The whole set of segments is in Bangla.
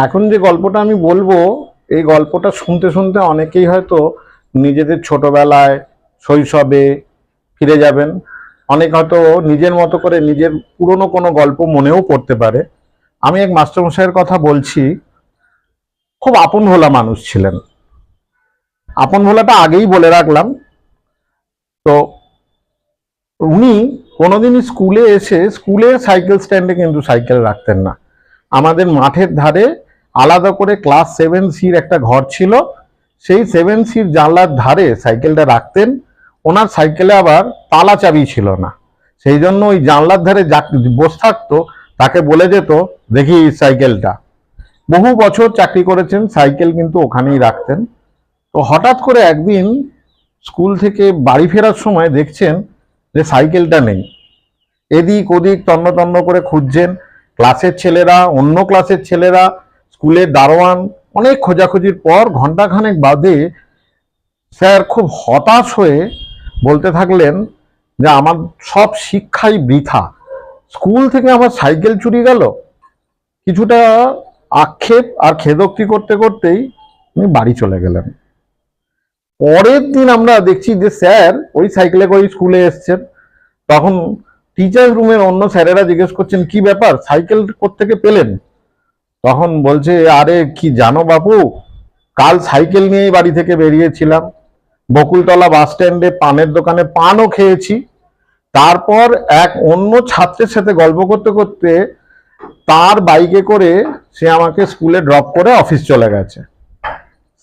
এখন যে গল্পটা আমি বলবো, এই গল্পটা শুনতে শুনতে অনেকেই হয়তো নিজেদের ছোটবেলায়, শৈশবে ফিরে যাবেন। অনেক হয়তো নিজের মতো করে নিজের পুরনো কোনো গল্প মনেও পড়তে পারে। আমি এক মাস্টারমশাইয়ের কথা বলছি। খুব আপন ভোলা মানুষ ছিলেন। আপন ভোলাটা আগেই বলে রাখলাম। তো উনি কোনোদিনই স্কুলে এসে স্কুলের সাইকেল স্ট্যান্ডে কিন্তু সাইকেল রাখতেন না। আমাদের মাঠের ধারে আলাদা করে ক্লাস 7C একটা ঘর ছিল। সেই 7C জানলার ধারে সাইকেলটা রাখতেন। ওনার সাইকেলে আবার তালা চাবি ছিল না, সেই জন্য ওই জানলার ধারে যা বসে থাকতো তাকে বলে যেত, দেখি সাইকেলটা। বহু বছর চাকরি করেছেন, সাইকেল কিন্তু ওখানেই রাখতেন। তো হঠাৎ করে একদিন স্কুল থেকে বাড়ি ফেরার সময় দেখছেন যে সাইকেলটা নেই। এদিক ওদিক তন্ন তন্ন করে খুঁজছেন, ক্লাসের ছেলেরা, অন্য ক্লাসের ছেলেরা, স্কুলের দারোয়ান, অনেক খোঁজাখুঁজির পর ঘন্টাখানেক বাদে স্যার খুব হতাশ হয়ে বলতে থাকলেন যে আমার সব শিক্ষাই বৃথা, স্কুল থেকে আমার সাইকেল চুরি গেল। কিছুটা আক্ষেপ আর খেদোক্তি করতে করতেই উনি বাড়ি চলে গেলেন। পরের দিন আমরা দেখছি যে স্যার ওই সাইকেলে করে স্কুলে এসছেন। তখন টিচার রুমের অন্য স্যারেরা জিজ্ঞেস করছেন, কি ব্যাপার, সাইকেল কোত্থেকে পেলেন? তখন বলছে, আরে কি জানো বাপু, কাল সাইকেল নিয়েই বাড়ি থেকে বেরিয়েছিলাম, বকুলতলা বাস স্ট্যান্ডে পানের দোকানে পানও খেয়েছি, তারপর এক অন্য ছাত্রের সাথে গল্প করতে করতে তার বাইকে করে সে আমাকে স্কুলে ড্রপ করে অফিস চলে গেছে।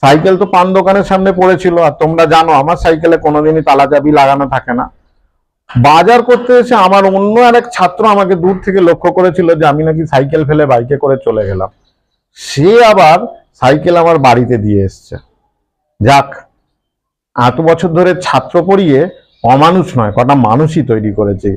সাইকেল তো পান দোকানের সামনে পড়েছিল, আর তোমরা জানো আমার সাইকেলে কোনোদিনই তালা চাবি লাগানো থাকে না। বাজার করতে এসে আমার অন্য আরেক ছাত্র আমাকে দূর থেকে লক্ষ্য করেছিল যে আমি নাকি সাইকেল ফেলে বাইকে করে চলে গেলাম। সে আবার সাইকেল আমার বাড়িতে দিয়ে এসছে। যাক, এত বছর ধরে ছাত্র পড়িয়ে অমানুষ নয়, কটা মানুষই তৈরি করেছে